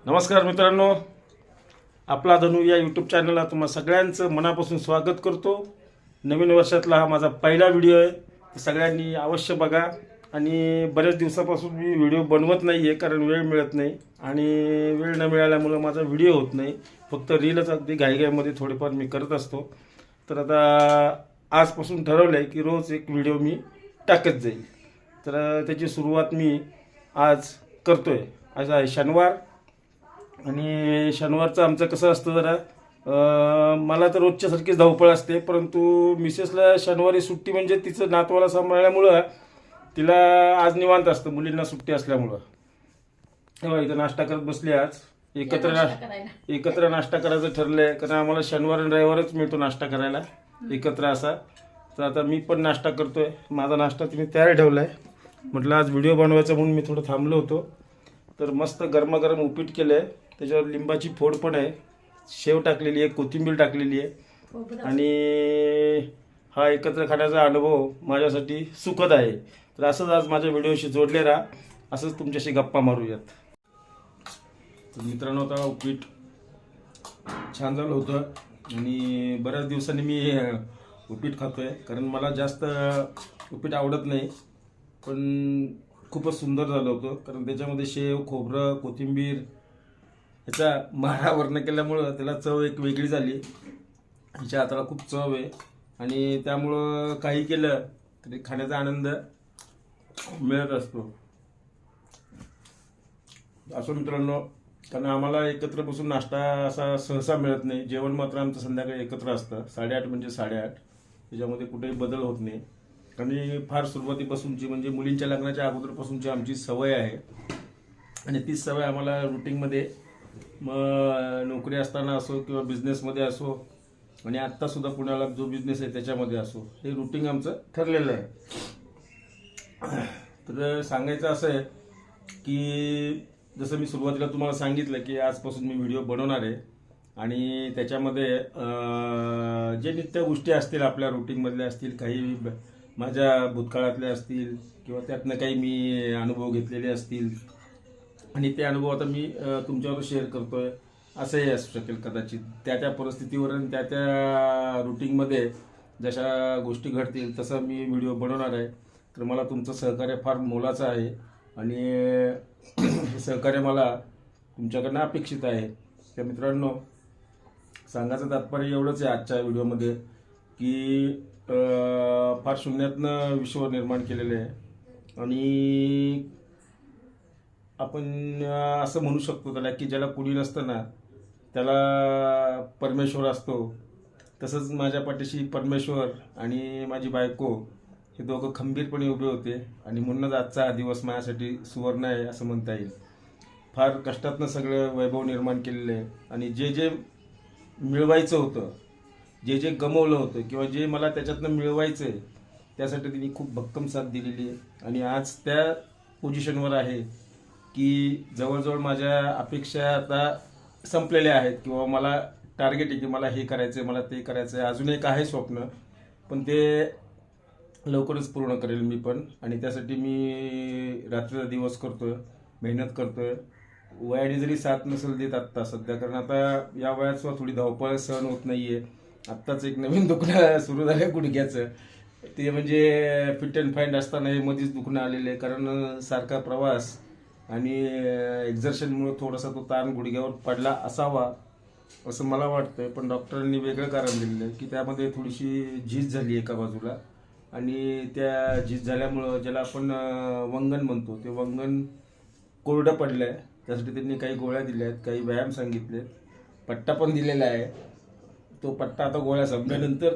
नमस्कार मित्रांनो, आपला धनु या यूट्यूब चॅनलला तुम्हा सगळ्यांचं मनापासून स्वागत करतो. नवीन वर्षातला हा माझा पहिला व्हिडिओ आहे. सगळ्यांनी अवश्य बघा. आणि बऱ्याच दिवसापासून मी व्हिडिओ बनवत नाही आहे, कारण वेळ मिळत नाही आणि वेळ न मिळाल्यामुळं माझा व्हिडिओ होत नाही. फक्त रीलच अगदी घाईघाईमध्ये थोडेफार मी करत असतो. तर आता आजपासून ठरवलं आहे की रोज एक व्हिडिओ मी टाकत जाईल. तर त्याची सुरुवात मी आज करतो आहे. आज आहे शनिवार आणि शनिवारचं आमचं कसं असतं जरा मला तर रोजच्यासारखीच धावपळ असते, परंतु मिसेसला शनिवारी सुट्टी म्हणजे तिचं नातवाला सांभाळल्यामुळं तिला आज निवांत असतं, मुलींना सुट्टी असल्यामुळं. तेव्हा इथं नाश्ता करत बसली. आज एकत्र नाश्ता करायचं ठरलं आहे, कारण आम्हाला शनिवार आणि रविवारच मिळतो नाश्ता करायला एकत्र असा. तर आता मी पण नाश्ता करतोय. माझा नाश्ता तुम्ही तयार ठेवला आहे. म्हटलं आज व्हिडिओ बनवायचा म्हणून मी थोडं थांबलो होतो. तर मस्त गरमागरम उपीट केलं आहे. त्याच्यावर लिंबाची फोड पण आहे, शेव टाकलेली आहे, कोथिंबीर टाकलेली आहे आणि हा एकत्र खाण्याचा अनुभव माझ्यासाठी सुखद आहे. तर असंच आज माझ्या व्हिडिओशी जोडले राहा, असंच तुमच्याशी गप्पा मारूयात. तर मित्रांनो, आता उपीट छान झालं होतं आणि बऱ्याच दिवसांनी मी उपीट खातोय, कारण मला जास्त उपीट आवडत नाही, पण खूपच सुंदर झालं होतं. कारण त्याच्यामध्ये शेव, खोबरं, कोथिंबीर याचा मारा वर्ण केल्यामुळं त्याला चव एक वेगळी झाली. हिच्या हाताला खूप चव आहे आणि त्यामुळं काही केलं तरी खाण्याचा आनंद मिळत असतो. असं मित्रांनो, कारण आम्हाला एकत्र बसून नाश्ता असा सहसा मिळत नाही. जेवण मात्र आमचं संध्याकाळी एकत्र असतं. 8:30 म्हणजे 8:30, त्याच्यामध्ये कुठेही बदल होत नाही. आणि फार सुरुवातीपासूनची म्हणजे मुलींच्या लग्नाच्या अगोदरपासूनची आमची सवय आहे आणि तीच सवय आम्हाला रुटीनमध्ये, मग नोकरी असताना असो किंवा बिझनेसमध्ये असो आणि आत्तासुद्धा पुण्याला जो बिझनेस आहे त्याच्यामध्ये असो, हे रुटीन आमचं ठरलेलं आहे. तर सांगायचं असं आहे की जसं मी सुरुवातीला तुम्हाला सांगितलं की आजपासून मी व्हिडिओ बनवणार आहे आणि त्याच्यामध्ये जे नित्य गोष्टी असतील आपल्या रुटीनमधल्या असतील, काही माझ्या भूतकाळातल्या असतील किंवा त्यातनं काही मी अनुभव घेतलेले असतील आणि ते अनुभव आता मी तुमच्यावर शेअर करतोय. असंही असू शकेल कदाचित. त्या त्या परिस्थितीवर आणि त्या त्या रुटीनमध्ये जशा गोष्टी घडतील तसं मी व्हिडिओ बनवणार आहे. तर मला तुमचं सहकार्य फार मोलाचं आहे आणि हे सहकार्य मला तुमच्याकडनं अपेक्षित आहे. तर मित्रांनो, सांगायचं तात्पर्य एवढंच आहे आजच्या व्हिडिओमध्ये की फार शून्यातनं विश्व निर्माण केलेलं आहे आणि आपण असं म्हणू शकतो त्याला की ज्याला कुणी नसतं ना त्याला परमेश्वर असतो. तसंच माझ्या पाठीशी परमेश्वर आणि माझी बायको हे दोघं खंबीरपणे उभे होते आणि म्हणूनच आजचा हा दिवस माझ्यासाठी सुवर्ण आहे असं म्हणता येईल. फार कष्टातनं सगळं वैभव निर्माण केलेलं आहे आणि जे जे मिळवायचं होतं, जे जे गमवलं होतं किंवा जे मला त्याच्यातनं मिळवायचं आहे त्यासाठी तिने खूप भक्कम साथ दिलेली आहे आणि आज त्या पोझिशनवर आहे की जवळजवळ माझ्या अपेक्षा आता संपलेल्या आहेत किंवा मला टार्गेट आहे की मला हे करायचं आहे, मला ते करायचं आहे. अजून एक आहे स्वप्न, पण ते लवकरच पूर्ण करेल मी पण. आणि त्यासाठी मी रात्रीचा दिवस करतोय, मेहनत करतोय. वयाने जरी साथ नसेल देत आत्ता सध्या, कारण आता या वयात सुद्धा थोडी धावपळ सहन होत नाहीये. आत्ताच एक नवीन दुखणं सुरू झालं आहे गुडघ्याचं. ते म्हणजे फिट अँड फाईन असताना हे मध्येच दुखणं आलेलं आहे, कारण सारखा प्रवास आणि एक्झर्शनमुळे थोडासा तो ताण गुडघ्यावर पडला असावा असं मला वाटतंय. पण डॉक्टरांनी वेगळं कारण दिलेलं आहे की त्यामध्ये थोडीशी झीज झाली एका बाजूला आणि त्या झीज झाल्यामुळं ज्याला आपण वंगण म्हणतो ते वंगण कोरडं पडलं आहे. त्यासाठी त्यांनी काही गोळ्या दिल्या आहेत, काही व्यायाम सांगितलेत, पट्टा पण दिलेला आहे. तो पट्टा आता गोळ्या संपल्यानंतर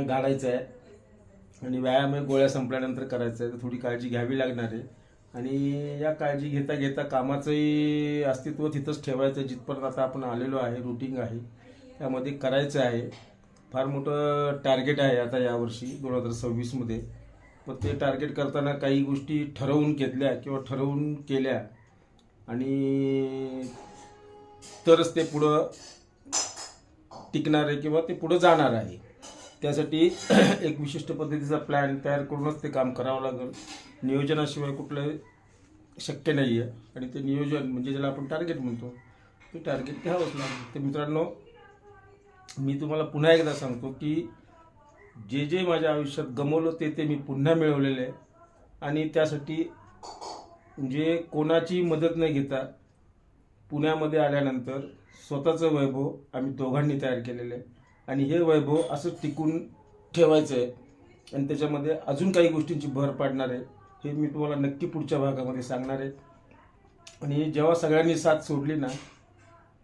घालायचा आहे आणि व्यायाम हे गोळ्या संपल्यानंतर करायचं आहे. तर थोडी काळजी घ्यावी लागणार आहे आणि या काळजी घेता घेता कामाचंही अस्तित्व तिथंच ठेवायचं आहे जिथपर्यंत आता आपण आलेलो आहे. रुटीन आहे त्यामध्ये करायचं आहे. फार मोठं टार्गेट आहे आता यावर्षी 2026मध्ये. पण ते टार्गेट करताना काही गोष्टी ठरवून घेतल्या किंवा ठरवून केल्या आणि तरच ते पुढं टिकणार आहे किंवा ते पुढं जाणार आहे. त्यासाठी एक विशिष्ट पद्धतीचा प्लॅन तयार करूनच ते काम करावं लागेल. नियोजनाशिवाय कुठलं शक्य नाही आहे आणि ते नियोजन म्हणजे ज्याला आपण टार्गेट म्हणतो ते टार्गेट घ्यावंच लागेल. तर मित्रांनो, मी तुम्हाला पुन्हा एकदा सांगतो की जे जे माझ्या आयुष्यात गमवलं ते मी पुन्हा मिळवलेलं आहे आणि त्यासाठी म्हणजे कोणाची मदत न घेता पुण्यामध्ये आल्यानंतर स्वतःचं वैभव आम्ही दोघांनी तयार केलेलं आहे आणि हे वैभव असं टिकून ठेवायचं आहे आणि त्याच्यामध्ये अजून काही गोष्टींची भर पाडणार आहे. हे मी तुम्हाला नक्की पुढच्या भागामध्ये सांगणार आहे. आणि जेव्हा सगळ्यांनी साथ सोडली ना,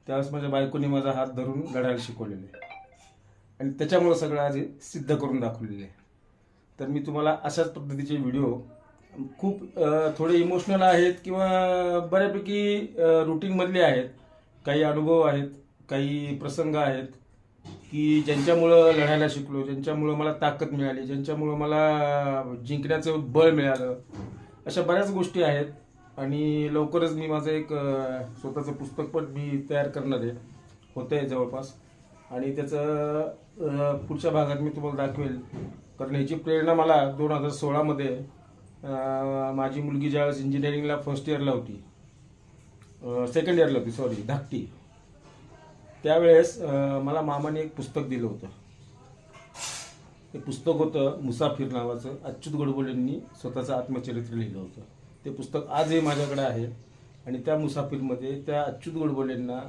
त्यावेळेस माझ्या बायकोने माझा हात धरून लढायला शिकवलेलं आहे आणि त्याच्यामुळं सगळं आज हे सिद्ध करून दाखवलेलं आहे. तर मी तुम्हाला अशाच पद्धतीचे व्हिडिओ खूप थोडे इमोशनल आहेत किंवा बऱ्यापैकी रुटीनमधले आहेत. काही अनुभव आहेत, काही प्रसंग आहेत की ज्यांच्यामुळं लढायला शिकलो, ज्यांच्यामुळं मला ताकद मिळाली, ज्यांच्यामुळं मला जिंकण्याचं बळ मिळालं. अशा बऱ्याच गोष्टी आहेत आणि लवकरच मी माझं एक स्वतःचं पुस्तक पण मी तयार करणार आहे, होतं आहे जवळपास आणि त्याचं पुढच्या भागात मी तुम्हाला दाखवेल. कारण ह्याची प्रेरणा मला 2016मध्ये माझी मुलगी ज्यावेळेस इंजिनिअरिंगला फर्स्ट इयरला होती, सेकंड इयरला होती सॉरी, धाकटी, त्यावेळेस मला मामाने एक पुस्तक दिलं होतं. ते पुस्तक होतं मुसाफिर नावाचं. अच्युत गोडबोलेंनी स्वतःचं आत्मचरित्र लिहिलं होतं. ते पुस्तक आजही माझ्याकडे आहे आणि त्या मुसाफिरमध्ये त्या अच्युत गोडबोलेंना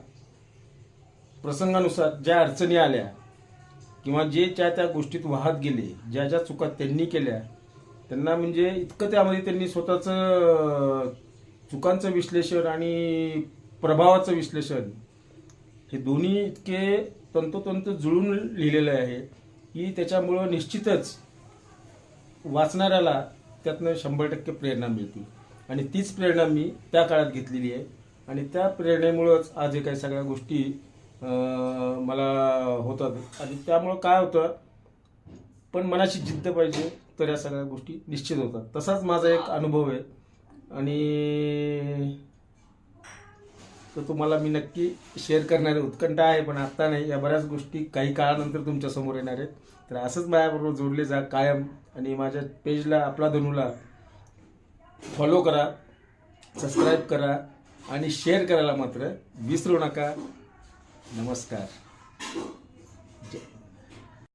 प्रसंगानुसार ज्या अडचणी आल्या किंवा जे त्या गोष्टीत वाहत गेले, ज्या ज्या चुका त्यांनी केल्या, त्यांना म्हणजे इतकं त्यामध्ये त्यांनी स्वतःचं चुकांचं विश्लेषण आणि प्रभावाचं विश्लेषण हे दोन्ही इतके तंतोतंत जुळून लिहिलेलं आहे की त्याच्यामुळं निश्चितच वाचणाऱ्याला त्यातनं 100% प्रेरणा मिळते आणि तीच प्रेरणा मी त्या काळात घेतलेली आहे आणि त्या प्रेरणेमुळंच आज हे काही सगळ्या गोष्टी मला होतात आणि त्यामुळं काय होतं, पण मनाची जिद्द पाहिजे तर या सगळ्या गोष्टी निश्चित होतात. तसाच माझा एक अनुभव आहे आणि तो तुम्हाला मी नक्की शेअर करणार आहे. उत्कंठा आहे पण आत्ता नाही, या बऱ्याच गोष्टी काही काळानंतर तुमच्या समोर येणार आहेत. तर असंच माझ्याबरोबर जोडले जा कायम आणि माझ्या पेजला आपला धनूला फॉलो करा, सबस्क्राईब करा आणि शेअर करायला मात्र विसरू नका. नमस्कार.